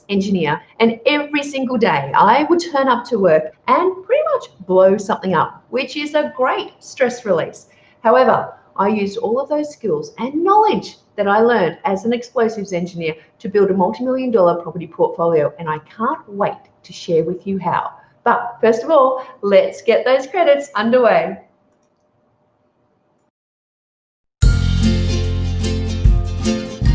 engineer, and every single day I would turn up to work and pretty much blow something up, which is a great stress release. However, I used all of those skills and knowledge that I learned as an explosives engineer to build a multi-million-dollar property portfolio, and I can't wait to share with you how. But first of all, let's get those credits underway.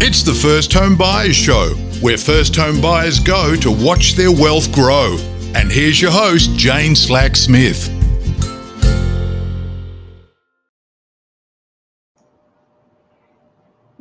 It's the First Home Buyers Show, where first home buyers go to watch their wealth grow. And here's your host, Jane Slack-Smith.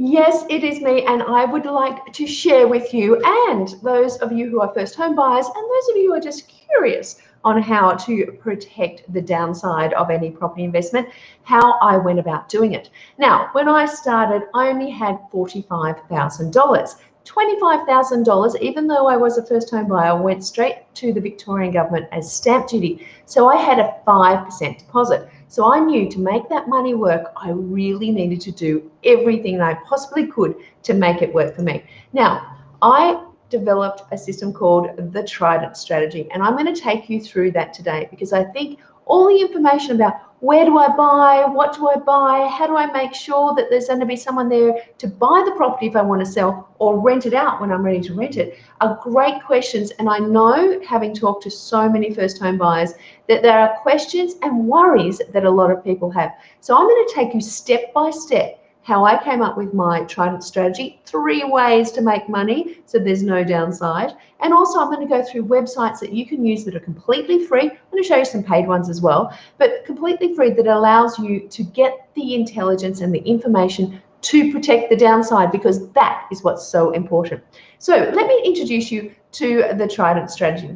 Yes, it is me, and I would like to share with you and those of you who are first home buyers and those of you who are just curious on how to protect the downside of any property investment, how I went about doing it. Now, when I started, I only had $45,000. $25,000, even though I was a first home buyer, went straight to the Victorian government as stamp duty. So I had a 5% deposit. So I knew to make that money work, I really needed to do everything I possibly could to make it work for me. Now, I developed a system called the Trident strategy, and I'm going to take you through that today because I think all the information about where do I buy, what do I buy, how do I make sure that there's going to be someone there to buy the property if I want to sell or rent it out when I'm ready to rent it are great questions. And I know, having talked to so many first home buyers, that there are questions and worries that a lot of people have. So I'm going to take you step by step how I came up with my Trident strategy, 3 ways to make money so there's no downside. And also I'm going to go through websites that you can use that are completely free. I'm going to show you some paid ones as well, but completely free that allows you to get the intelligence and the information to protect the downside, because that is what's so important. So let me introduce you to the Trident strategy.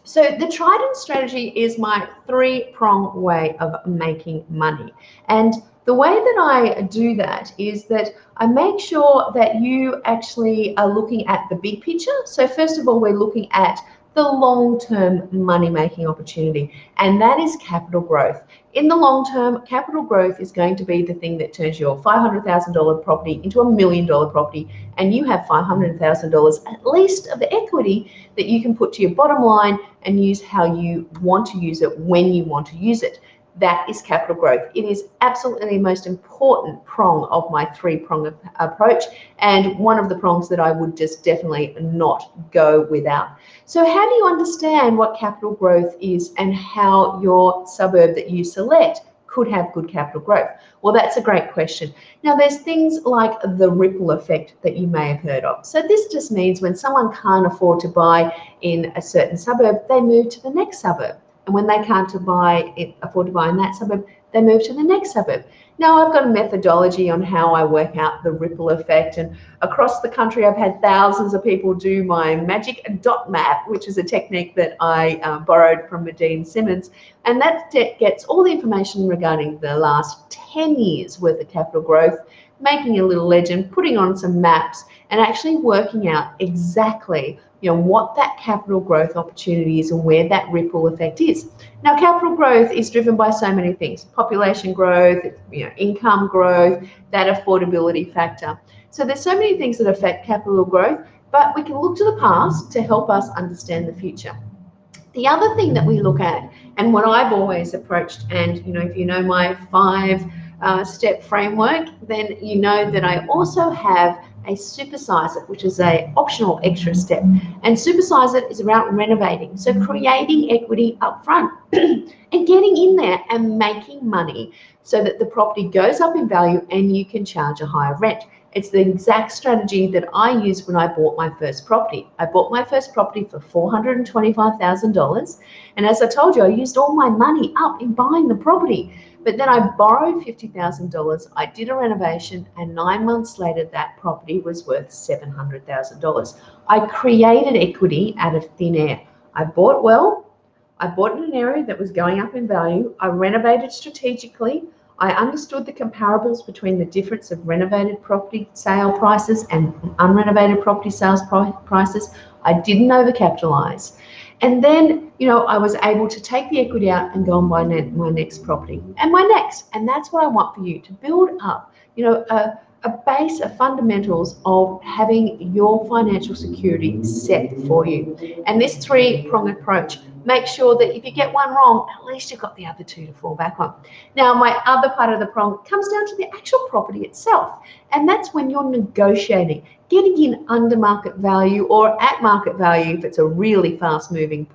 So the Trident strategy is my 3-prong way of making money. And the way that I do that is that I make sure that you actually are looking at the big picture. So first of all, we're looking at the long-term money-making opportunity, and that is capital growth. In the long term, capital growth is going to be the thing that turns your $500,000 property into $1 million property, and you have $500,000 at least of equity that you can put to your bottom line and use how you want to use it when you want to use it. That is capital growth. It is absolutely the most important prong of my 3-prong approach, and one of the prongs that I would just definitely not go without. So how do you understand what capital growth is and how your suburb that you select could have good capital growth? Well, that's a great question. Now, there's things like the ripple effect that you may have heard of. So this just means when someone can't afford to buy in a certain suburb, they move to the next suburb. And when they can't afford to buy in that suburb, they move to the next suburb. Now, I've got a methodology on how I work out the ripple effect. And across the country, I've had thousands of people do my magic dot map, which is a technique that I borrowed from Medine Simmons. And that gets all the information regarding the last 10 years worth of capital growth, making a little legend, putting on some maps, and actually working out exactly what that capital growth opportunity is and where that ripple effect is. Now, capital growth is driven by so many things: population growth, income growth, that affordability factor. So there's so many things that affect capital growth, but we can look to the past to help us understand the future. The other thing that we look at, and what I've always approached, and if you know my 5-step framework, then you know that I also have a supersize it, which is a optional extra step. And supersize it is around renovating, so creating equity up front and getting in there and making money so that the property goes up in value and you can charge a higher rent. It's the exact strategy that I used when I bought my first property. I bought my first property for $425,000, and as I told you, I used all my money up in buying the property. But then I borrowed $50,000, I did a renovation, and 9 months later, that property was worth $700,000. I created equity out of thin air. I bought well, I bought in an area that was going up in value, I renovated strategically, I understood the comparables between the difference of renovated property sale prices and unrenovated property sales prices. I didn't overcapitalize. And then, I was able to take the equity out and go and buy my next property and my next. And that's what I want for you, to build up, a base of fundamentals of having your financial security set for you. And this three-pronged approach makes sure that if you get one wrong, at least you've got the other two to fall back on. Now, my other part of the prong comes down to the actual property itself. And that's when you're negotiating, getting in under market value or at market value if it's a really fast moving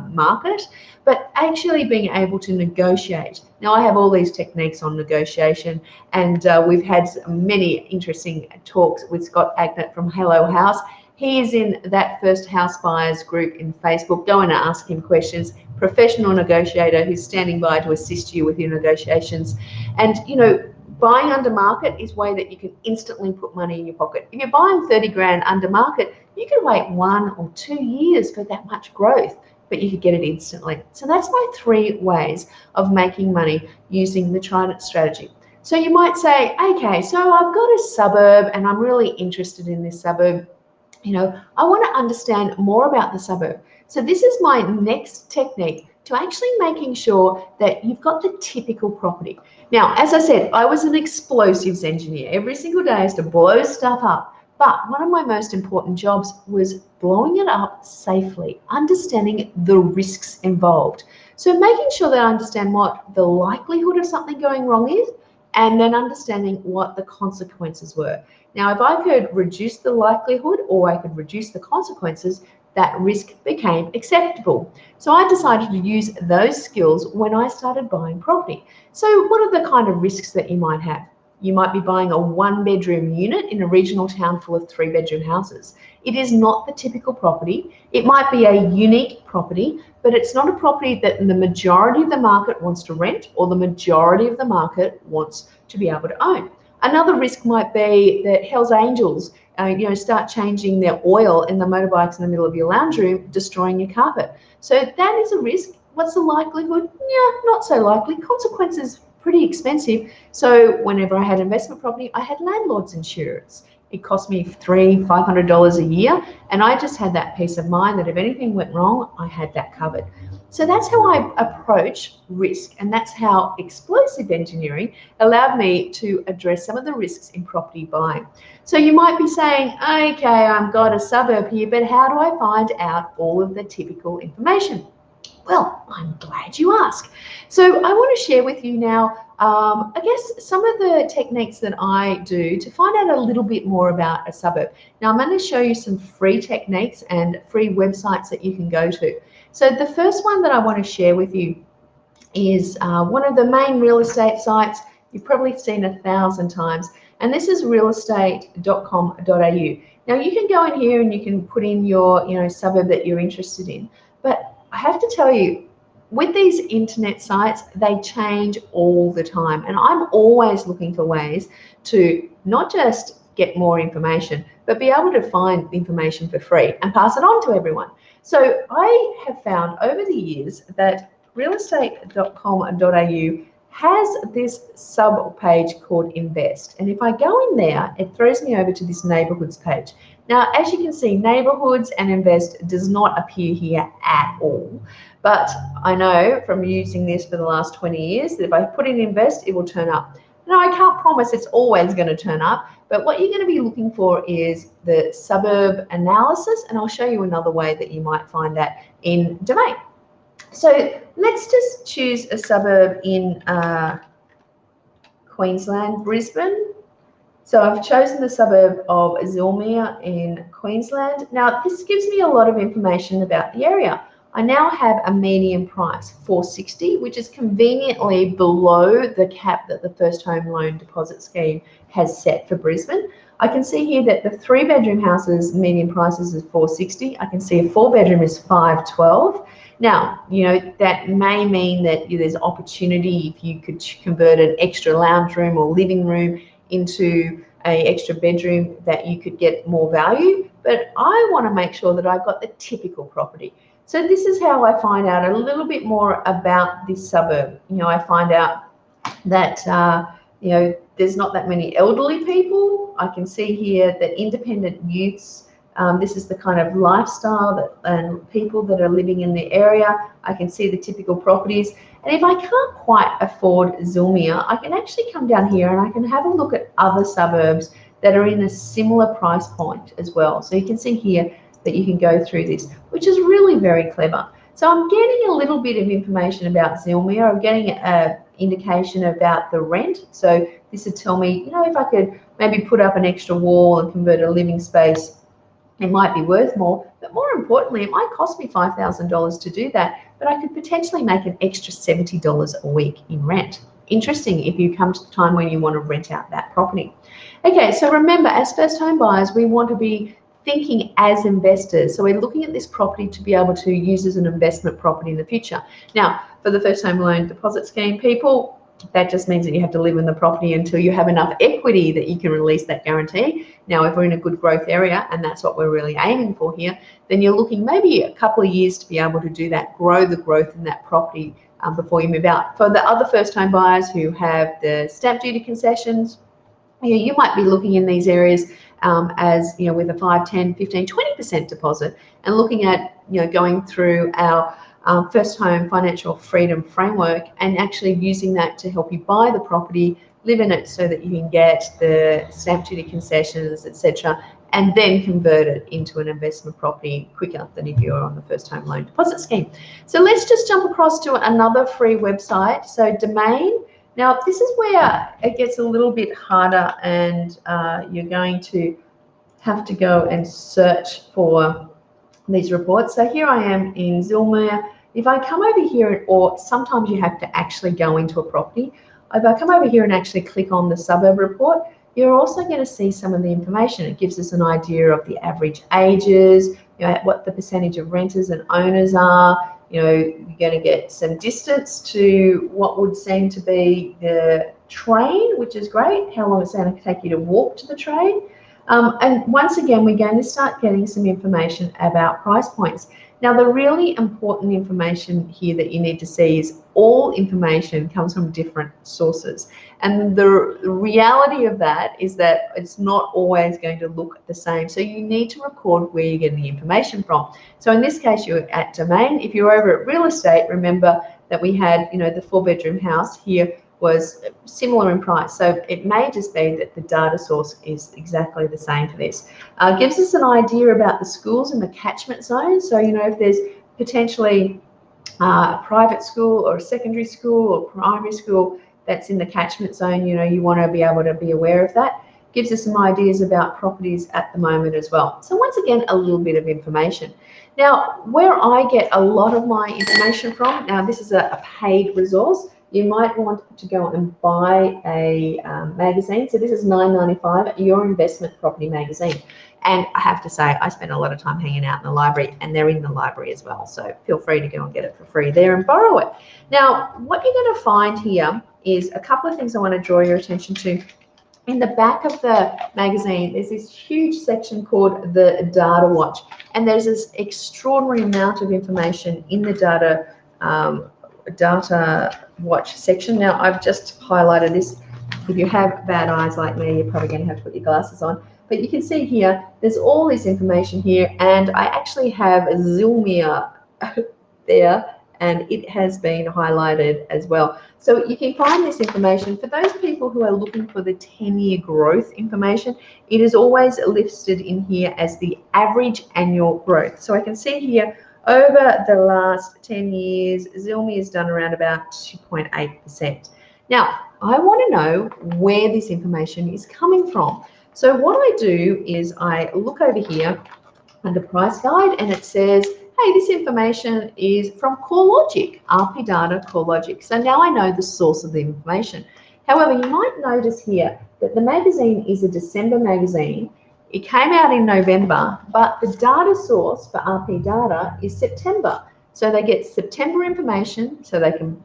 market, but actually being able to negotiate. Now, I have all these techniques on negotiation, and we've had many interesting talks with Scott Agnett from Hello House. He is in that First House Buyers group in Facebook. Go and ask him questions. Professional negotiator who's standing by to assist you with your negotiations. And, you know, buying under market is a way that you can instantly put money in your pocket. If you're buying 30 grand under market, you can wait 1 or 2 years for that much growth, but you could get it instantly. So that's my 3 ways of making money using the Trident strategy. So you might say, okay, so I've got a suburb and I'm really interested in this suburb. You know, I want to understand more about the suburb. So this is my next technique to actually making sure that you've got the typical property. Now, as I said, I was an explosives engineer. Every single day I used to blow stuff up. But one of my most important jobs was blowing it up safely, understanding the risks involved. So making sure that I understand what the likelihood of something going wrong is, and then understanding what the consequences were. Now, if I could reduce the likelihood or I could reduce the consequences, that risk became acceptable. So I decided to use those skills when I started buying property. So what are the kind of risks that you might have? You might be buying a 1-bedroom unit in a regional town full of 3-bedroom houses. It is not the typical property. It might be a unique property, but it's not a property that the majority of the market wants to rent or the majority of the market wants to be able to own. Another risk might be that Hell's Angels start changing their oil in the motorbikes in the middle of your lounge room, destroying your carpet. So that is a risk. What's the likelihood? Yeah, not so likely. Consequences, pretty expensive. So whenever I had investment property, I had landlord's insurance. It cost me $300-500 a year, and I just had that peace of mind that if anything went wrong, I had that covered. So that's how I approach risk, and that's how explosive engineering allowed me to address some of the risks in property buying. So you might be saying, okay, I've got a suburb here, but how do I find out all of the typical information? Well, I'm glad you asked. So I want to share with you now, I guess, some of the techniques that I do to find out a little bit more about a suburb. Now, I'm going to show you some free techniques and free websites that you can go to. So the first one that I want to share with you is one of the main real estate sites you've probably seen 1,000 times, and this is realestate.com.au. Now, you can go in here and you can put in your suburb that you're interested in, but I have to tell you, with these internet sites, they change all the time. And I'm always looking for ways to not just get more information, but be able to find information for free and pass it on to everyone. So I have found over the years that realestate.com.au has this sub page called Invest. And if I go in there, it throws me over to this neighborhoods page. Now, as you can see, neighborhoods and Invest does not appear here at all. But I know from using this for the last 20 years that if I put in Invest, it will turn up. Now, I can't promise it's always going to turn up, but what you're going to be looking for is the suburb analysis, and I'll show you another way that you might find that in Domain. So let's just choose a suburb in Queensland, Brisbane. So I've chosen the suburb of Zillmere in Queensland. Now, this gives me a lot of information about the area. I now have a median price, $460, which is conveniently below the cap that the First Home Loan Deposit Scheme has set for Brisbane. I can see here that the 3-bedroom houses median prices is $460. I can see a 4-bedroom is $512. Now, that may mean that there's opportunity if you could convert an extra lounge room or living room into an extra bedroom that you could get more value. But I want to make sure that I've got the typical property. So this is how I find out a little bit more about this suburb. I find out that, there's not that many elderly people. I can see here that independent youths This is the kind of lifestyle and people that are living in the area. I can see the typical properties. And if I can't quite afford Zilmere, I can actually come down here and I can have a look at other suburbs that are in a similar price point as well. So you can see here that you can go through this, which is really very clever. So I'm getting a little bit of information about Zilmere. I'm getting an indication about the rent. So this would tell me, you know, if I could maybe put up an extra wall and convert a living space, it might be worth more, but more importantly, it might cost me $5,000 to do that, but I could potentially make an extra $70 a week in rent. Interesting if you come to the time when you want to rent out that property. Okay, so remember, as first home buyers, we want to be thinking as investors. So we're looking at this property to be able to use as an investment property in the future. Now, for the first home loan deposit scheme people, that just means that you have to live in the property until you have enough equity that you can release that guarantee. Now, if we're in a good growth area, and that's what we're really aiming for here, then you're looking maybe a couple of years to be able to do that, grow the growth in that property before you move out. For the other first home buyers who have the stamp duty concessions, you might be looking in these areas as, you know, with a 5, 10, 15, 20% deposit, and looking at, you know, going through our first home financial freedom framework and actually using that to help you buy the property, live in it so that you can get the stamp duty concessions, etc., and then convert it into an investment property quicker than if you're on the first home loan deposit scheme. So let's just jump across to another free website. So Domain. Now, this is where it gets a little bit harder, and you're going to have to go and search for these reports. So here I am in Zilmere. If I come over here, or sometimes you have to actually go into a property, if I come over here and actually click on the suburb report, you're also going to see some of the information. It gives us an idea of the average ages, you know, what the percentage of renters and owners are. You know, you're going to get some distance to what would seem to be the train, which is great, how long it's going to take you to walk to the train. And once again, we're going to start getting some information about price points. Now, the really important information here that you need to see is all information comes from different sources. And the reality of that is that it's not always going to look the same. So you need to record where you're getting the information from. So in this case, you're at Domain. If you're over at real estate, remember that we had, you know, the 4-bedroom house here was similar in price. So it may just be that the data source is exactly the same for this. Gives us an idea about the schools in the catchment zone. So, you know, if there's potentially a private school or a secondary school or primary school that's in the catchment zone, you know, you want to be able to be aware of that. Gives us some ideas about properties at the moment as well. So once again, a little bit of information. Now, where I get a lot of my information from, now this is a paid resource. You might want to go and buy a magazine. So this is $9.95, Your Investment Property Magazine. And I have to say, I spend a lot of time hanging out in the library, and they're in the library as well. So feel free to go and get it for free there and borrow it. Now, what you're going to find here is a couple of things I want to draw your attention to. In the back of the magazine, there's this huge section called the Data Watch. And there's this extraordinary amount of information in the Data Watch section. Now, I've just highlighted this. If you have bad eyes like me, you're probably going to have to put your glasses on. But you can see here, there's all this information here, and I actually have Zilmere there, and it has been highlighted as well. So you can find this information. For those people who are looking for the 10-year growth information, it is always listed in here as the average annual growth. So I can see here, over the last 10 years, Zilmere has done around about 2.8%. Now, I want to know where this information is coming from. So what I do is I look over here under Price Guide, and it says, hey, this information is from CoreLogic, RP Data CoreLogic. So now I know the source of the information. However, you might notice here that the magazine is a December magazine. It came out in November, but the data source for RP Data is September. So they get September information, so they can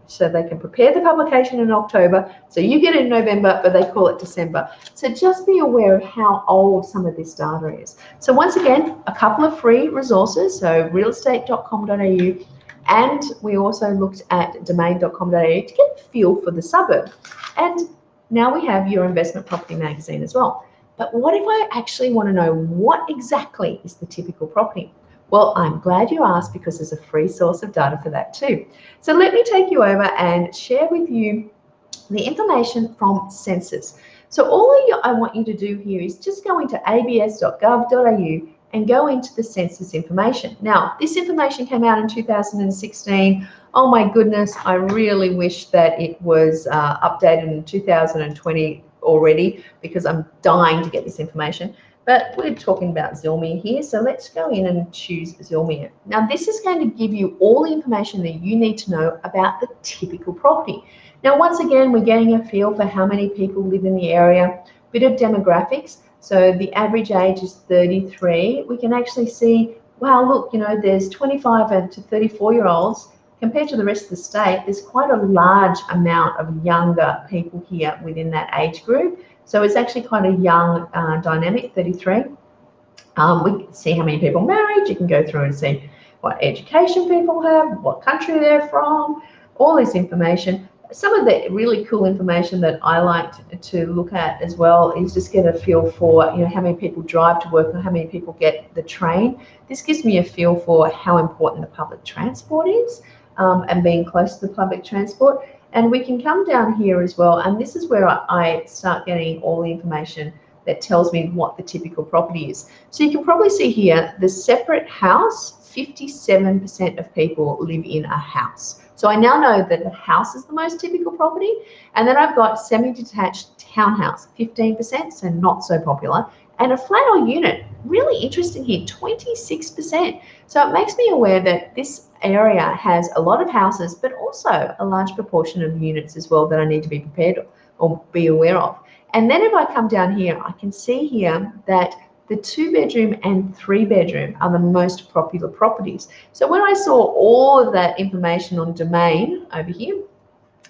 prepare the publication in October. So you get it in November, but they call it December. So just be aware of how old some of this data is. So once again, a couple of free resources. So realestate.com.au, and we also looked at domain.com.au to get a feel for the suburb. And now we have Your Investment Property Magazine as well. But what if I actually want to know what exactly is the typical property? Well, I'm glad you asked, because there's a free source of data for that too. So let me take you over and share with you the information from Census. So all I want you to do here is just go into abs.gov.au and go into the census information. Now, this information came out in 2016. Oh my goodness, I really wish that it was updated in 2020 already, because I'm dying to get this information. But we're talking about Zillmere here, so let's go in and choose Zillmere. Now, this is going to give you all the information that you need to know about the typical property. Now, once again, we're getting a feel for how many people live in the area, bit of demographics. So the average age is 33. We can actually see, wow, look, there's 25 to 34-year-olds. Compared to the rest of the state, there's quite a large amount of younger people here within that age group. So it's actually quite a young dynamic, 33. We can see how many people married. You can go through and see what education people have, what country they're from, all this information. Some of the really cool information that I like to look at as well is just get a feel for, how many people drive to work or how many people get the train. This gives me a feel for how important the public transport is, and being close to the public transport. And we can come down here as well, and this is where I start getting all the information that tells me what the typical property is. So you can probably see here, the separate house, 57% of people live in a house. So I now know that the house is the most typical property. And then I've got semi-detached townhouse, 15%, so not so popular. And a flat or unit, really interesting here, 26%. So it makes me aware that this area has a lot of houses, but also a large proportion of units as well that I need to be prepared or be aware of. And then if I come down here, I can see here that the 2-bedroom and 3-bedroom are the most popular properties. So when I saw all of that information on domain over here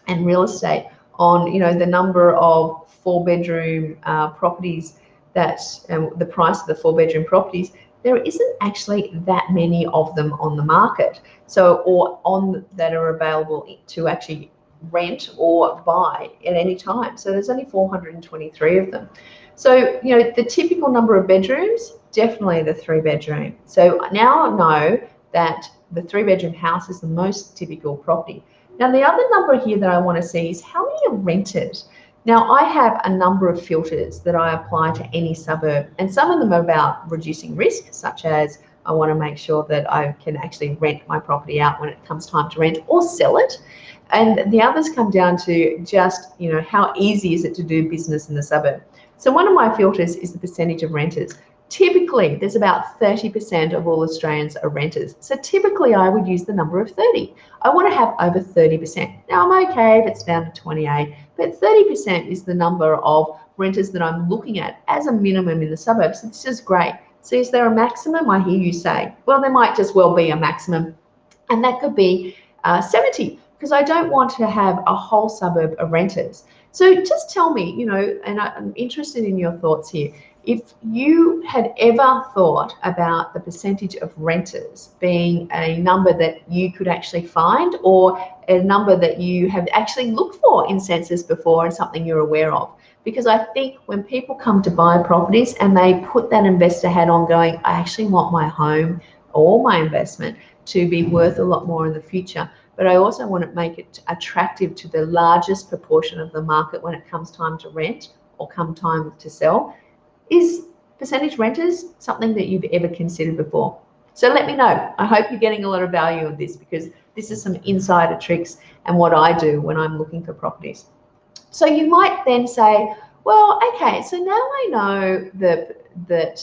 and real estate on, the number of 4-bedroom properties, that the price of the 4-bedroom properties, there isn't actually that many of them on the market. So, or on that are available to actually rent or buy at any time. So there's only 423 of them. So, the typical number of bedrooms, definitely the 3-bedroom. So now I know that the 3-bedroom house is the most typical property. Now, the other number here that I want to see is how many are rented. Now, I have a number of filters that I apply to any suburb, and some of them are about reducing risk, such as I want to make sure that I can actually rent my property out when it comes time to rent or sell it. And the others come down to just, how easy is it to do business in the suburb. So one of my filters is the percentage of renters. Typically, there's about 30% of all Australians are renters. So typically, I would use the number of 30. I want to have over 30%. Now, I'm okay if it's down to 28, but 30% is the number of renters that I'm looking at as a minimum in the suburbs. So this is great. So is there a maximum? I hear you say. Well, there might just well be a maximum, and that could be 70, because I don't want to have a whole suburb of renters. So just tell me, and I'm interested in your thoughts here. If you had ever thought about the percentage of renters being a number that you could actually find, or a number that you have actually looked for in Census before and something you're aware of. Because I think when people come to buy properties and they put that investor hat on going, I actually want my home or my investment to be worth a lot more in the future, but I also want to make it attractive to the largest proportion of the market when it comes time to rent or come time to sell. Is percentage renters something that you've ever considered before? So let me know. I hope you're getting a lot of value of this, because this is some insider tricks and what I do when I'm looking for properties. So you might then say, well, okay, so now I know that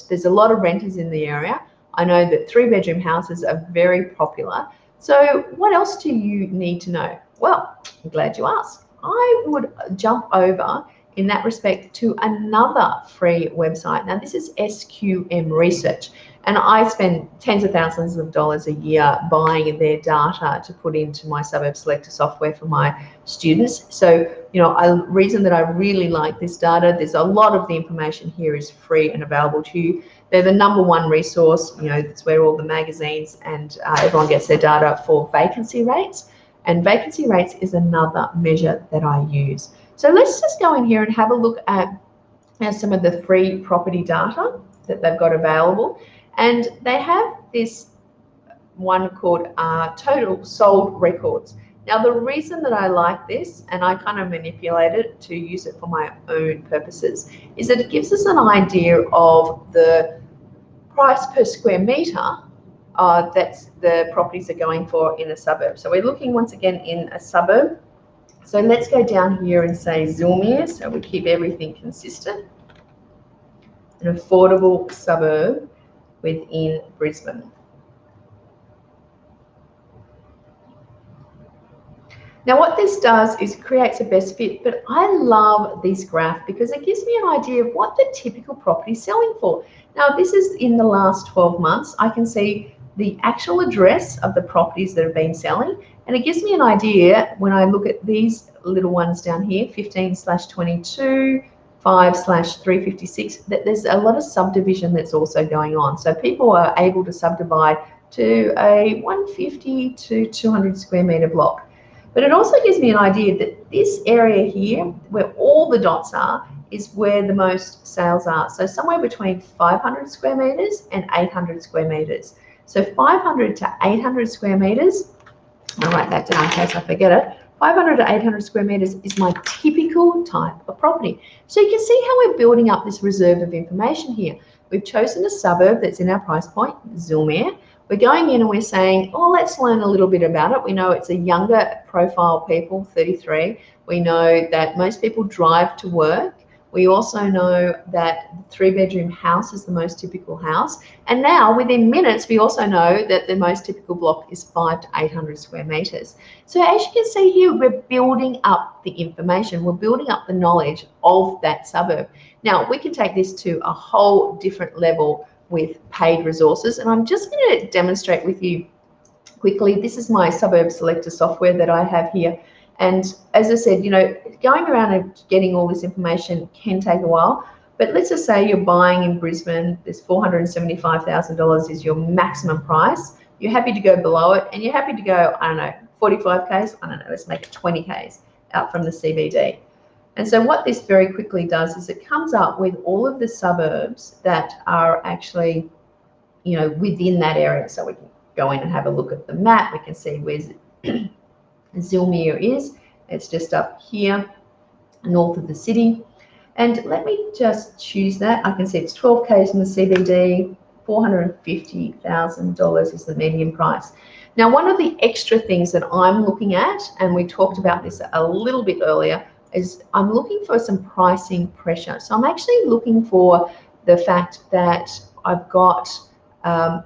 there's a lot of renters in the area. I know that 3-bedroom houses are very popular. So what else do you need to know? Well, I'm glad you asked. I would jump over in that respect to another free website. Now, this is SQM Research, and I spend tens of thousands of dollars a year buying their data to put into my suburb selector software for my students. So, a reason that I really like this data, there's a lot of the information here is free and available to you. They're the #1 resource. It's where all the magazines and everyone gets their data for vacancy rates. And vacancy rates is another measure that I use. So let's just go in here and have a look at Here's some of the free property data that they've got available. And they have this one called total sold records. Now, the reason that I like this, and I kind of manipulate it to use it for my own purposes, is that it gives us an idea of the price per square metre that the properties are going for in a suburb. So we're looking once again in a suburb. So let's go down here and say Zillmere, so we keep everything consistent. An affordable suburb within Brisbane. Now what this does is creates a best fit, but I love this graph because it gives me an idea of what the typical property is selling for. Now this is in the last 12 months. I can see the actual address of the properties that have been selling, and it gives me an idea when I look at these little ones down here, 15/22, 5/356, that there's a lot of subdivision that's also going on. So people are able to subdivide to a 150 to 200 square metre block. But it also gives me an idea that this area here, where all the dots are, is where the most sales are. So somewhere between 500 square metres and 800 square metres. So 500 to 800 square metres, I'll write that down in case I forget it, 500 to 800 square metres is my typical type of property. So you can see how we're building up this reserve of information here. We've chosen a suburb that's in our price point, Zillmere. We're going in and we're saying, oh, let's learn a little bit about it. We know it's a younger profile people, 33. We know that most people drive to work. We also know that the 3-bedroom house is the most typical house. And now within minutes, we also know that the most typical block is 500 to 800 square metres. So as you can see here, we're building up the information. We're building up the knowledge of that suburb. Now we can take this to a whole different level with paid resources. And I'm just going to demonstrate with you quickly. This is my suburb selector software that I have here. And as I said, you know, going around and getting all this information can take a while. But let's just say you're buying in Brisbane, this $475,000 is your maximum price. You're happy to go below it, and you're happy to go, I don't know, 45Ks, I don't know, let's make it 20Ks out from the CBD. And so what this very quickly does is it comes up with all of the suburbs that are actually, you know, within that area. So we can go in and have a look at the map. We can see where Zillmere is. It's just up here, north of the city. And let me just choose that. I can see it's 12Ks in the CBD, $450,000 is the median price. Now, one of the extra things that I'm looking at, and we talked about this a little bit earlier, is I'm looking for some pricing pressure. So I'm actually looking for the fact that I've got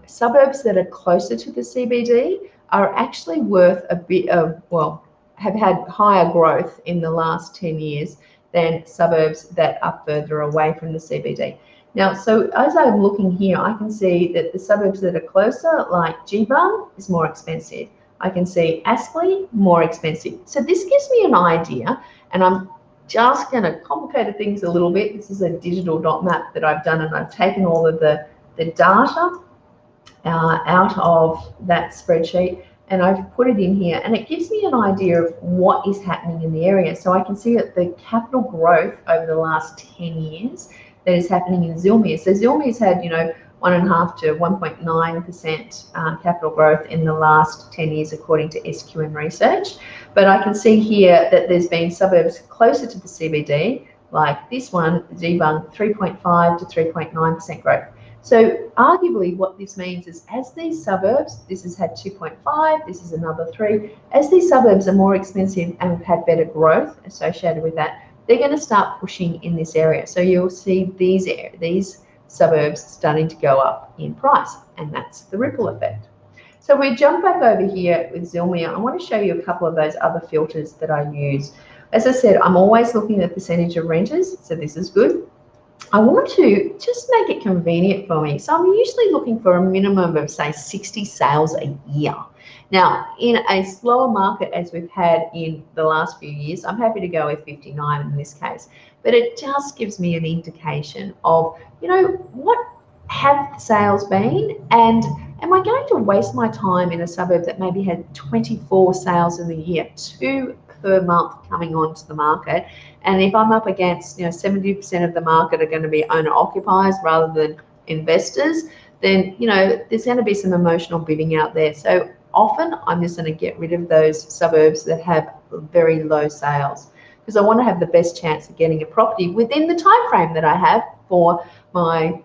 suburbs that are closer to the CBD are actually worth a bit of, well, have had higher growth in the last 10 years than suburbs that are further away from the CBD. Now, so as I'm looking here, I can see that the suburbs that are closer, like Geebung, is more expensive. I can see Aspley, more expensive. So this gives me an idea, and I'm just going to complicate things a little bit. This is a digital dot map that I've done, and I've taken all of the data out of that spreadsheet, and I've put it in here, and it gives me an idea of what is happening in the area. So I can see that the capital growth over the last 10 years that is happening in Zillmere. So Zillmere's had, you know, 1.5 to 1.9% capital growth in the last 10 years, according to SQM research. But I can see here that there's been suburbs closer to the CBD, like this one, Geebung, 3.5 to 3.9% growth. So arguably what this means is as these suburbs, this has had 2.5, this is another 3, as these suburbs are more expensive and have had better growth associated with that, they're going to start pushing in this area. So you'll see these suburbs starting to go up in price, and that's the ripple effect. So we jump back over here with Zillmere. I want to show you a couple of those other filters that I use. As I said, I'm always looking at the percentage of renters, so this is good. I want to just make it convenient for me. So I'm usually looking for a minimum of, say, 60 sales a year. Now, in a slower market as we've had in the last few years, I'm happy to go with 59 in this case. But it just gives me an indication of, you know, what have the sales been, and am I going to waste my time in a suburb that maybe had 24 sales in the year, 2 per month coming onto the market. And if I'm up against, 70% of the market are going to be owner occupiers rather than investors, then, there's going to be some emotional bidding out there. So often I'm just going to get rid of those suburbs that have very low sales, because I want to have the best chance of getting a property within the time frame that I have for my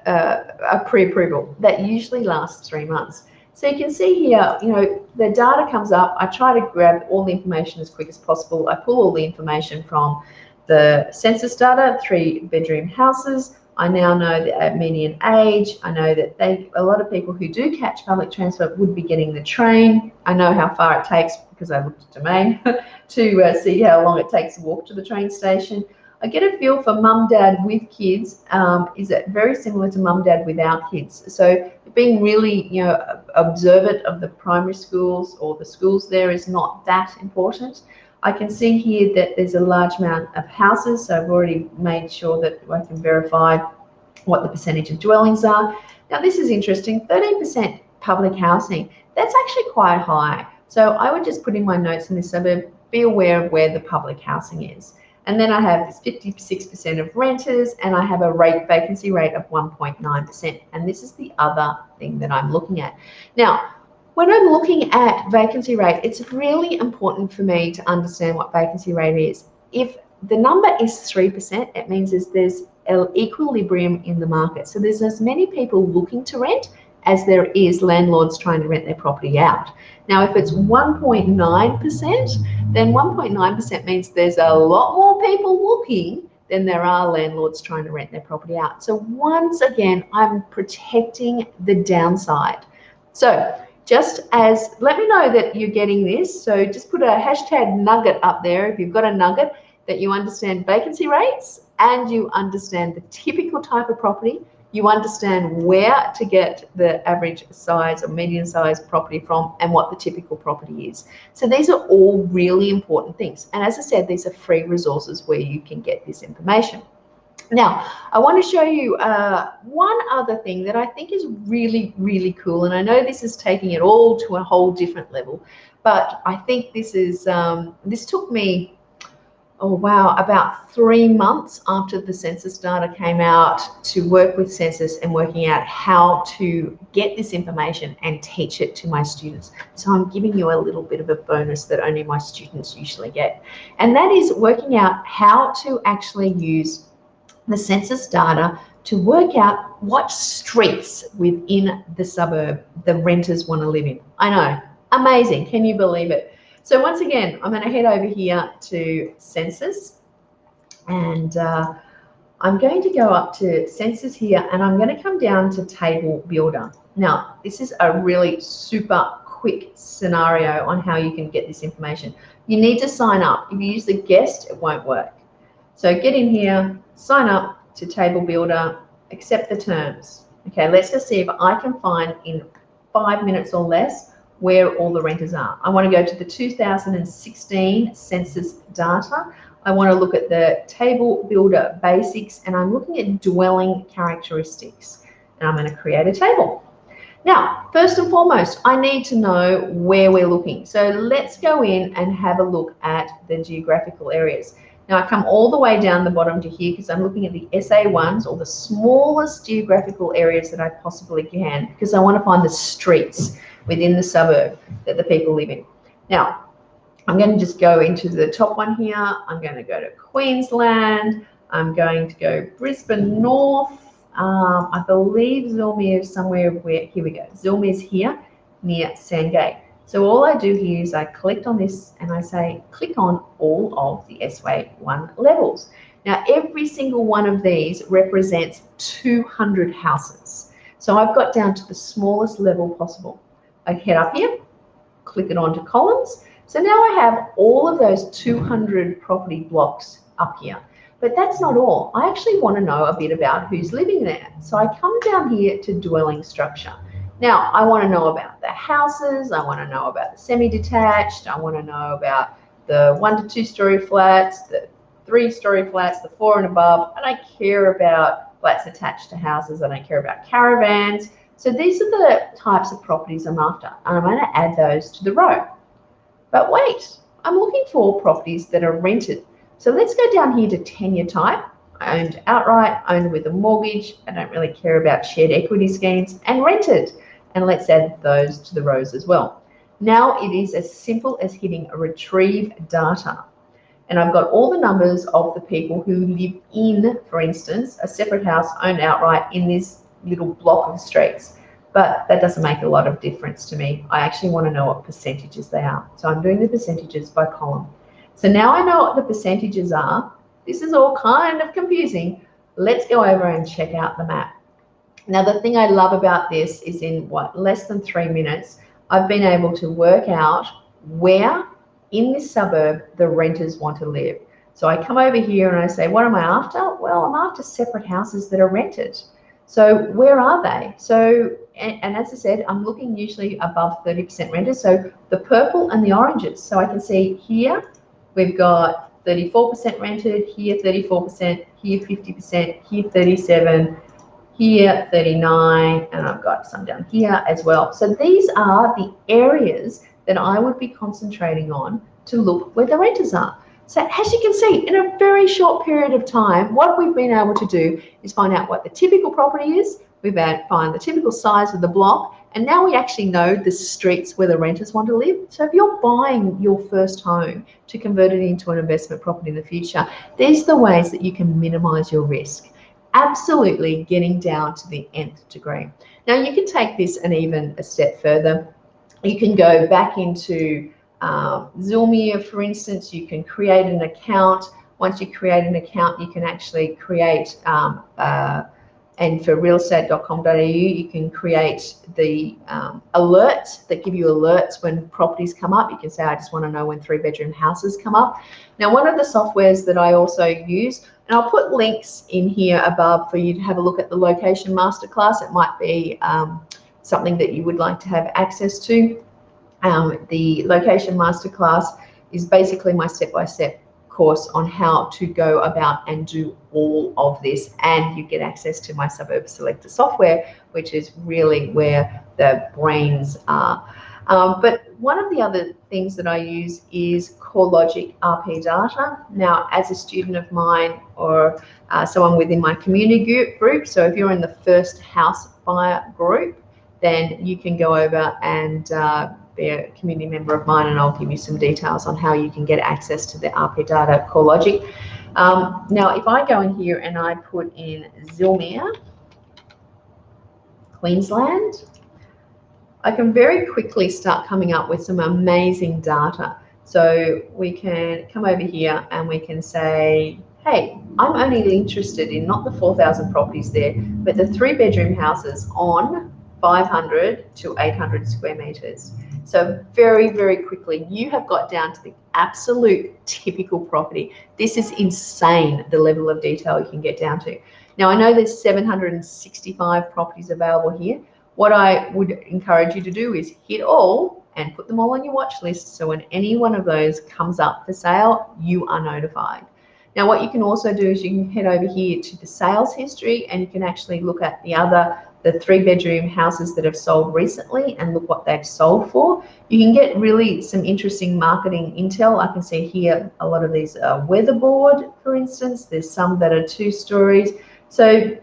a pre-approval that usually lasts 3 months. So you can see here, the data comes up. I try to grab all the information as quick as possible. I pull all the information from the census data, 3-bedroom houses. I now know the median age. I know that a lot of people who do catch public transport would be getting the train. I know how far it takes, because I looked at Domain, to see how long it takes to walk to the train station. I get a feel for mum, dad with kids. Is it very similar to mum, dad without kids? So being really, observant of the primary schools or the schools there is not that important. I can see here that there's a large amount of houses, so I've already made sure that I can verify what the percentage of dwellings are. Now this is interesting, 13% public housing. That's actually quite high. So I would just put in my notes in this suburb, be aware of where the public housing is. And then I have this 56% of renters, and I have a vacancy rate of 1.9%. And this is the other thing that I'm looking at. Now, when I'm looking at vacancy rate, it's really important for me to understand what vacancy rate is. If the number is 3%, it means there's an equilibrium in the market. So there's as many people looking to rent as there is landlords trying to rent their property out. Now, if it's 1.9%, then 1.9% means there's a lot more people looking than there are landlords trying to rent their property out. So once again, I'm protecting the downside. So let me know that you're getting this. So just put a hashtag nugget up there if you've got a nugget, that you understand vacancy rates and you understand the typical type of property. You understand where to get the average size or median size property from and what the typical property is. So these are all really important things. And as I said, these are free resources where you can get this information. Now, I want to show you one other thing that I think is really, really cool. And I know this is taking it all to a whole different level, but I think this took me, about 3 months after the census data came out to work with Census and working out how to get this information and teach it to my students. So I'm giving you a little bit of a bonus that only my students usually get. And that is working out how to actually use the census data to work out what streets within the suburb the renters want to live in. I know, amazing, can you believe it? So once again, I'm going to head over here to Census, and I'm going to go up to Census here, and I'm going to come down to Table Builder. Now, this is a really super quick scenario on how you can get this information. You need to sign up. If you use the guest, it won't work. So get in here, sign up to Table Builder, accept the terms. Okay, let's just see if I can find in 5 minutes or less where all the renters are. I want to go to the 2016 census data. I want to look at the Table Builder basics, and I'm looking at dwelling characteristics. And I'm going to create a table. Now, first and foremost, I need to know where we're looking. So let's go in and have a look at the geographical areas. Now, I come all the way down the bottom to here because I'm looking at the SA1s, or the smallest geographical areas that I possibly can, because I want to find the streets within the suburb that the people live in. Now, I'm going to just go into the top one here. I'm going to go to Queensland. I'm going to go Brisbane North. I believe Zillmere is somewhere where, here we go. Zillmere is here near Sandgate. So all I do here is I click on this and I say, click on all of the SA1 levels. Now, every single one of these represents 200 houses. So I've got down to the smallest level possible. I head up here, click it onto columns. So now I have all of those 200 property blocks up here. But that's not all. I actually want to know a bit about who's living there. So I come down here to dwelling structure. Now, I want to know about the houses. I want to know about the semi-detached. I want to know about the 1 to 2 story flats, the 3 story flats, the 4 and above. I don't care about flats attached to houses. I don't care about caravans. So these are the types of properties I'm after, and I'm going to add those to the row. But wait, I'm looking for properties that are rented. So let's go down here to tenure type, owned outright, owned with a mortgage. I don't really care about shared equity schemes, and rented. And let's add those to the rows as well. Now it is as simple as hitting retrieve data. And I've got all the numbers of the people who live in, for instance, a separate house owned outright in this little block of streets. But that doesn't make a lot of difference to me. I actually want to know what percentages they are. So I'm doing the percentages by column. So now I know what the percentages are. This is all kind of confusing. Let's go over and check out the map. Now, the thing I love about this is in less than 3 minutes, I've been able to work out where in this suburb the renters want to live. So I come over here and I say, what am I after? Well, I'm after separate houses that are rented. So where are they? So, and as I said, I'm looking usually above 30% rented. So the purple and the oranges. So I can see here we've got 34% rented, here 34%, here 50%, here 37%, here 39%, and I've got some down here as well. So these are the areas that I would be concentrating on to look where the renters are. So as you can see, in a very short period of time, what we've been able to do is find out what the typical property is, we've find the typical size of the block, and now we actually know the streets where the renters want to live. So if you're buying your first home to convert it into an investment property in the future, these are the ways that you can minimize your risk. Absolutely getting down to the nth degree. Now you can take this and even a step further. You can go back into Zilmia, for instance. You can create an account. Once you create an account, you can actually create, and for realestate.com.au, you can create the alerts that give you alerts when properties come up. You can say, I just want to know when 3-bedroom houses come up. Now, one of the softwares that I also use, and I'll put links in here above for you to have a look at the location masterclass. It might be something that you would like to have access to. The location masterclass is basically my step-by-step course on how to go about and do all of this, and you get access to my suburb selector software, which is really where the brains are. But one of the other things that I use is CoreLogic RP data. Now, as a student of mine or someone within my community group, so if you're in the first house buyer group, then you can go over and be a community member of mine, and I'll give you some details on how you can get access to the RP data CoreLogic. Now, if I go in here and I put in Zilmia, Queensland, I can very quickly start coming up with some amazing data. So we can come over here and we can say, hey, I'm only interested in not the 4,000 properties there, but the 3-bedroom houses on 500 to 800 square meters. So very, very quickly, you have got down to the absolute typical property. This is insane, the level of detail you can get down to. Now, I know there's 765 properties available here. What I would encourage you to do is hit all and put them all on your watch list, so when any one of those comes up for sale, you are notified. Now, what you can also do is you can head over here to the sales history, and you can actually look at the 3-bedroom houses that have sold recently and look what they've sold for. You can get really some interesting marketing intel. I can see here a lot of these are weatherboard, for instance. There's some that are 2 stories. So you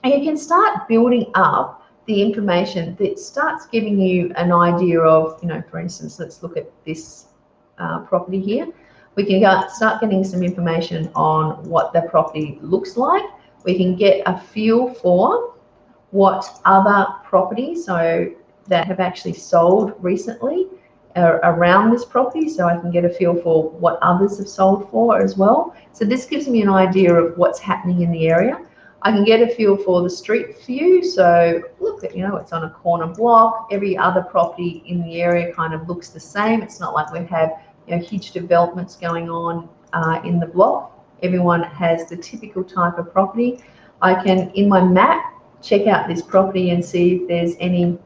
can start building up the information that starts giving you an idea of, for instance, let's look at this property here. We can start getting some information on what the property looks like. We can get a feel for what other properties that have actually sold recently around this property, so I can get a feel for what others have sold for as well. So this gives me an idea of what's happening in the area. I can get a feel for the street view. So look, it's on a corner block. Every other property in the area kind of looks the same. It's not like we have huge developments going on in the block. Everyone has the typical type of property. I can, in my map, check out this property and see if there's any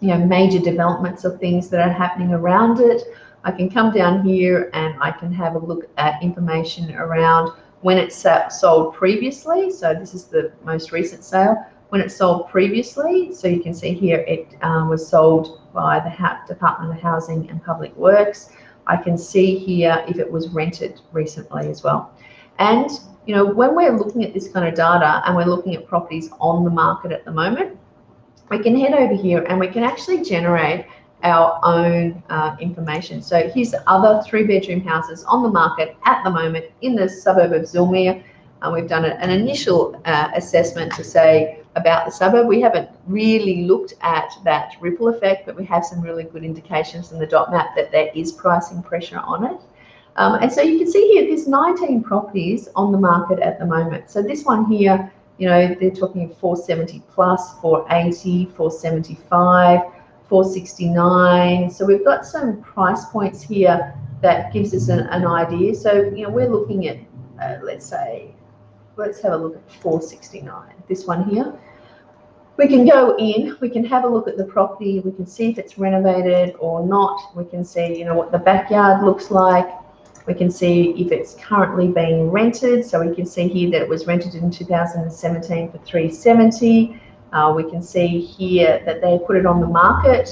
major developments or things that are happening around it. I can come down here and I can have a look at information around when it's sold previously. So this is the most recent sale. When it sold previously, so you can see here it was sold by the Department of Housing and Public Works. I can see here if it was rented recently as well. And you know, when we're looking at this kind of data and we're looking at properties on the market at the moment, we can head over here and we can actually generate our own information. So here's other 3-bedroom houses on the market at the moment in the suburb of Zilmere. We've done an initial assessment to say about the suburb. We haven't really looked at that ripple effect, but we have some really good indications in the dot map that there is pricing pressure on it. And so you can see here, there's 19 properties on the market at the moment. So this one here, you know, they're talking 470 plus, 480, 475, 469. So we've got some price points here that gives us an idea. So, you know, we're looking at, let's have a look at 469, this one here. We can go in, we can have a look at the property, we can see if it's renovated or not. We can see, you know, what the backyard looks like. We can see if it's currently being rented. So we can see here that it was rented in 2017 for $370. We can see here that they put it on the market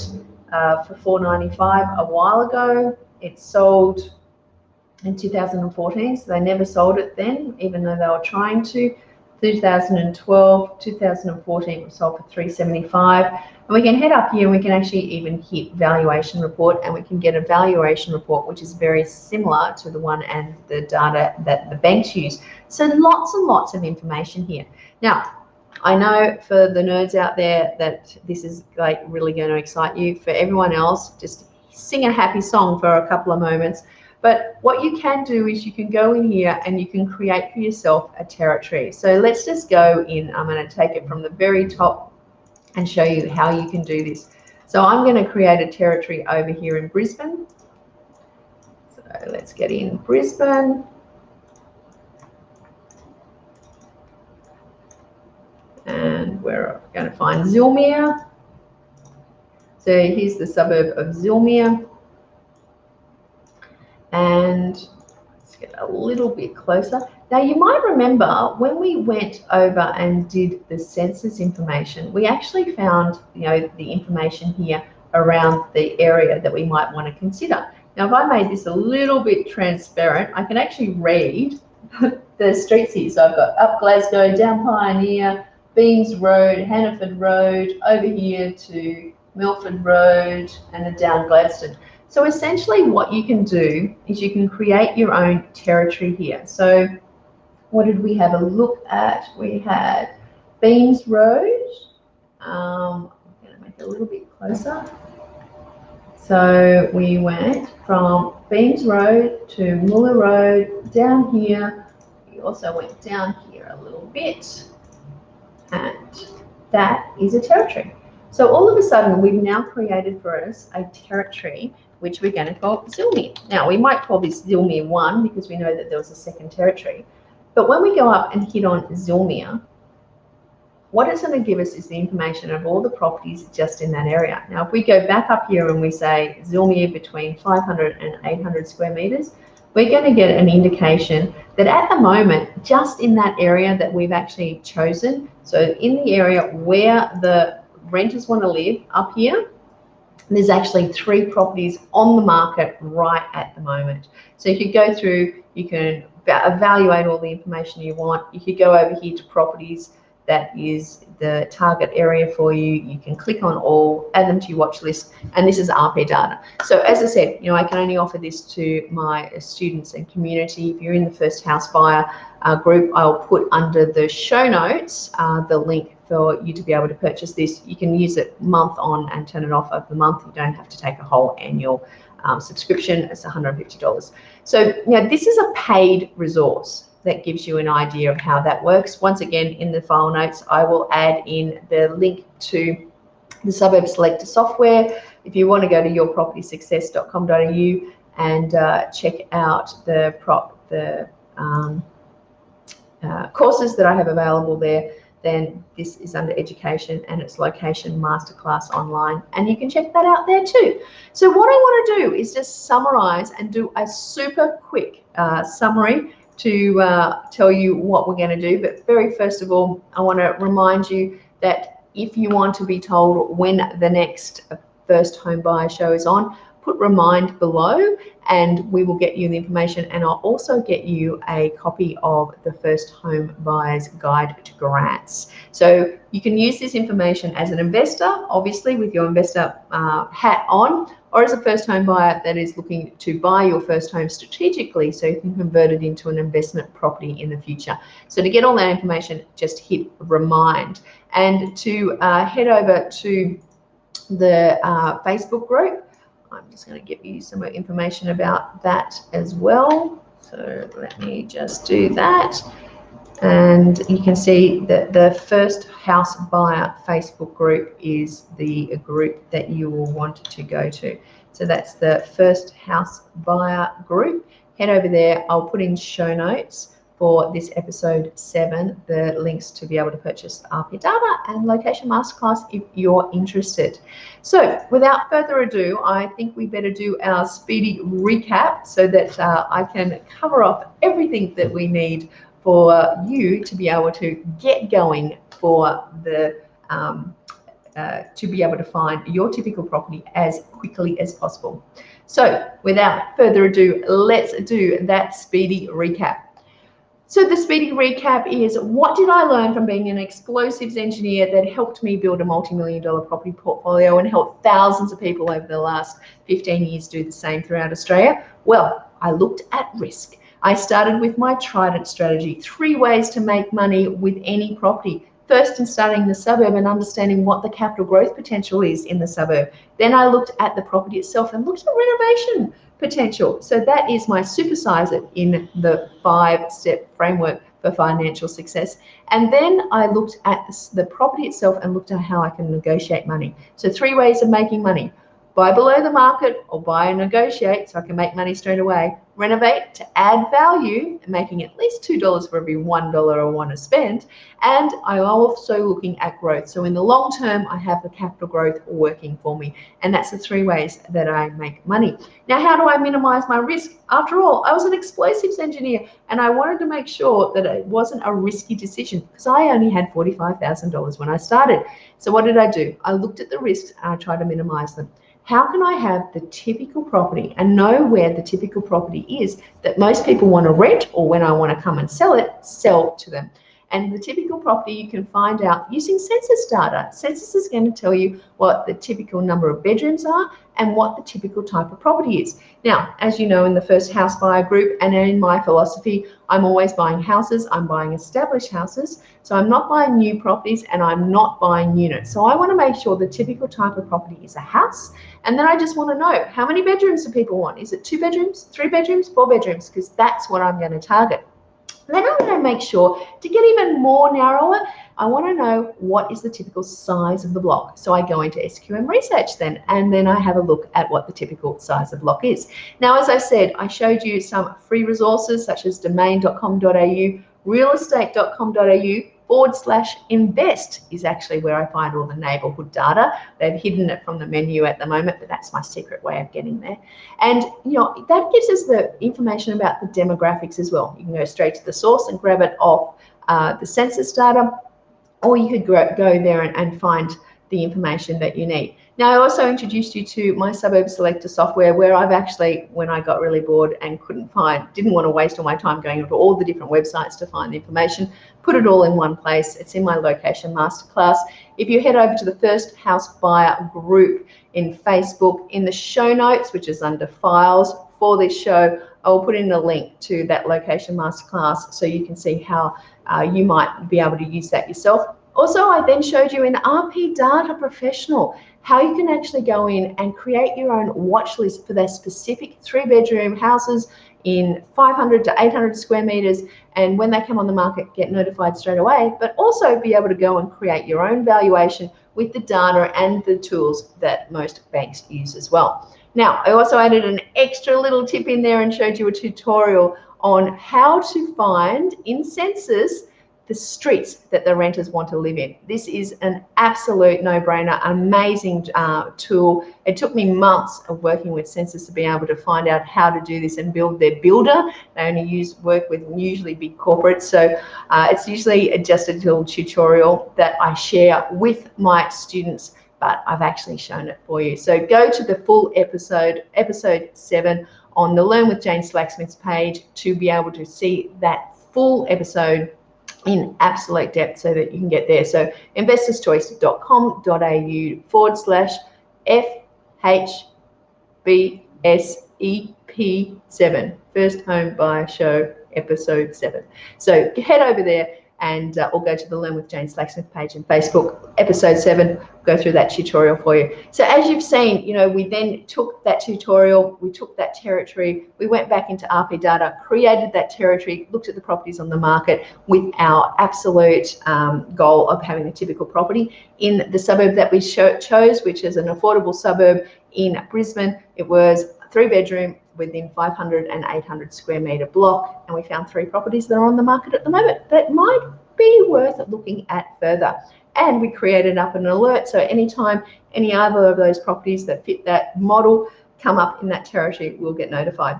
for $495 a while ago. It sold in 2014, so they never sold it then, even though they were trying to. 2012, 2014 it was sold for $375. And we can head up here and we can actually even hit valuation report, and we can get a valuation report which is very similar to the one and the data that the banks use. So lots and lots of information here. Now, I know for the nerds out there that this is like really going to excite you. For everyone else, just sing a happy song for a couple of moments. But what you can do is you can go in here and you can create for yourself a territory. So let's just go in. I'm going to take it from the very top and show you how you can do this. So I'm going to create a territory over here in Brisbane. So let's get in Brisbane. And we're going to find Zilmere. So here's the suburb of Zilmere. And let's get a little bit closer. Now, you might remember when we went over and did the census information, we actually found, you know, the information here around the area that we might want to consider. Now, if I made this a little bit transparent, I can actually read the streets here. So I've got up Glasgow, down Pioneer, Beams Road, Hannaford Road, over here to Milford Road, and then down Gladstone. So essentially what you can do is you can create your own territory here. So what did we have a look at? We had Beams Road. I'm going to make it a little bit closer. So we went from Beams Road to Muller Road, down here. We also went down here a little bit. And that is a territory. So all of a sudden, we've now created for us a territory which we're going to call Zilmere. Now, we might call this Zilmere 1 because we know that there was a second territory. But when we go up and hit on Zilmere, what it's going to give us is the information of all the properties just in that area. Now, if we go back up here and we say Zilmere between 500 and 800 square meters, we're going to get an indication that at the moment, just in that area that we've actually chosen, so in the area where the renters want to live up here, there's actually 3 properties on the market right at the moment. So you could go through, you can evaluate all the information you want. You could go over here to properties that is the target area for you. You can click on all, add them to your watch list, and this is RP data. So as I said, you know, I can only offer this to my students and community. If you're in the first house buyer group, I'll put under the show notes the link for you to be able to purchase this. You can use it month on and turn it off of the month. You don't have to take a whole annual subscription. It's $150. So now this is a paid resource that gives you an idea of how that works. Once again, in the file notes, I will add in the link to the Suburb Selector software. If you want to go to yourpropertysuccess.com.au and check out the courses that I have available there, then this is under education and it's location masterclass online, and you can check that out there too. So what I want to do is just summarize and do a super quick summary to tell you what we're going to do. But very first of all, I want to remind you that if you want to be told when the next First Home Buyer show is on, put remind below and we will get you the information, and I'll also get you a copy of the First Home Buyer's Guide to Grants. So you can use this information as an investor, obviously with your investor hat on, or as a first home buyer that is looking to buy your first home strategically so you can convert it into an investment property in the future. So to get all that information, just hit remind. And to head over to the Facebook group, I'm just going to give you some more information about that as well. So let me just do that. And you can see that the First House Buyer Facebook group is the group that you will want to go to. So that's the First House Buyer group. Head over there. I'll put in show notes for this episode 7, the links to be able to purchase the RP data and location masterclass if you're interested. So without further ado, I think we better do our speedy recap so that I can cover off everything that we need for you to be able to get going for the to be able to find your typical property as quickly as possible. So without further ado, let's do that speedy recap. So the speedy recap is, what did I learn from being an explosives engineer that helped me build a multi-million-dollar property portfolio and helped thousands of people over the last 15 years do the same throughout Australia? Well, I looked at risk. I started with my Trident strategy, 3 ways to make money with any property. First, in studying the suburb and understanding what the capital growth potential is in the suburb. Then I looked at the property itself and looked at renovation potential. So that is my supersize it in the 5-step framework for financial success. And then I looked at the property itself and looked at how I can negotiate money. So 3 ways of making money: buy below the market or buy and negotiate so I can make money straight away. Renovate to add value, making at least $2 for every $1 I want to spend. And I'm also looking at growth. So in the long term, I have the capital growth working for me. And that's the 3 ways that I make money. Now, how do I minimize my risk? After all, I was an explosives engineer and I wanted to make sure that it wasn't a risky decision because I only had $45,000 when I started. So what did I do? I looked at the risks and I tried to minimize them. How can I have the typical property and know where the typical property is that most people want to rent, or when I want to come and sell it, sell to them? And the typical property you can find out using census data. Census is going to tell you what the typical number of bedrooms are and what the typical type of property is. Now, as you know, in the First House Buyer group and in my philosophy, I'm always buying houses. I'm buying established houses. So I'm not buying new properties and I'm not buying units. So I want to make sure the typical type of property is a house. And then I just want to know, how many bedrooms do people want? Is it 2 bedrooms, 3 bedrooms, 4 bedrooms? Because that's what I'm going to target. Then I'm going to make sure, to get even more narrower, I want to know what is the typical size of the block. So I go into SQM research then, and then I have a look at what the typical size of block is. Now, as I said, I showed you some free resources such as domain.com.au, realestate.com.au/invest is actually where I find all the neighborhood data. They've hidden it from the menu at the moment, but that's my secret way of getting there. And that gives us the information about the demographics as well. You can go straight to the source and grab it off the census data, or you could go there and find the information that you need. Now, I also introduced you to my suburb selector software, where I've actually, when I got really bored and didn't want to waste all my time going into all the different websites to find the information, put it all in one place. It's in my location masterclass. If you head over to the First House Buyer group in Facebook, in the show notes, which is under files for this show, I will put in a link to that location masterclass so you can see how you might be able to use that yourself. Also, I then showed you in RP Data Professional how you can actually go in and create your own watch list for their specific 3-bedroom houses in 500 to 800 square meters, and when they come on the market, get notified straight away, but also be able to go and create your own valuation with the data and the tools that most banks use as well. Now, I also added an extra little tip in there and showed you a tutorial on how to find in Census the streets that the renters want to live in. This is an absolute no-brainer, amazing tool. It took me months of working with Census to be able to find out how to do this and build their builder. They only work with usually big corporates, so it's usually just a little tutorial that I share with my students but I've actually shown it for you. So go to the full episode 7 on the Learn with Jane Slacksmith's page to be able to see that full episode in absolute depth so that you can get there. So investorschoice.com.au/FHBSEP7, First Home Buyer Show episode 7. So head over there and or go to the Learn with Jane Slacksmith page in Facebook, episode 7, go through that tutorial for you. So as you've seen, we then took that tutorial, we took that territory, we went back into RP data, created that territory, looked at the properties on the market with our absolute goal of having a typical property in the suburb that we chose, which is an affordable suburb in Brisbane. It was 3-bedroom within 500 and 800 square metre block, and we found 3 properties that are on the market at the moment that might be worth looking at further. And we created up an alert, so anytime any other of those properties that fit that model come up in that territory, we'll get notified.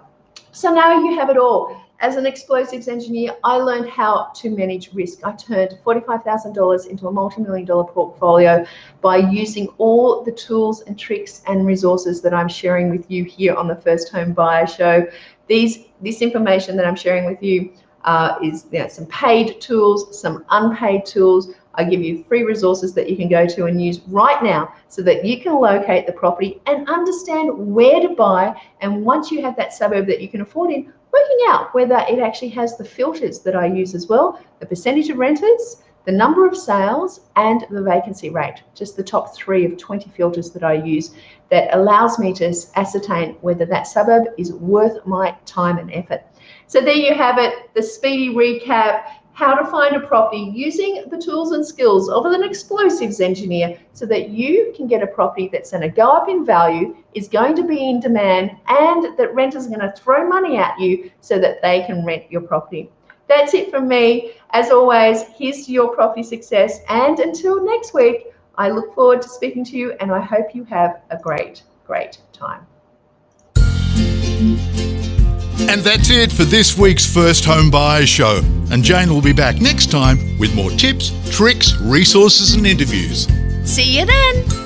So now you have it all. As an explosives engineer, I learned how to manage risk. I turned $45,000 into a multi-million-dollar portfolio by using all the tools and tricks and resources that I'm sharing with you here on the First Home Buyer Show. This information that I'm sharing with you is some paid tools, some unpaid tools. I give you free resources that you can go to and use right now so that you can locate the property and understand where to buy. And once you have that suburb that you can afford in, working out whether it actually has the filters that I use as well, the percentage of renters, the number of sales, and the vacancy rate, just the top 3 of 20 filters that I use that allows me to ascertain whether that suburb is worth my time and effort. So there you have it, the speedy recap, how to find a property using the tools and skills of an explosives engineer so that you can get a property that's going to go up in value, is going to be in demand, and that renters are going to throw money at you so that they can rent your property. That's it from me. As always, here's to your property success. And until next week, I look forward to speaking to you, and I hope you have a great, great time. And that's it for this week's First Home Buyers Show. And Jane will be back next time with more tips, tricks, resources and interviews. See you then.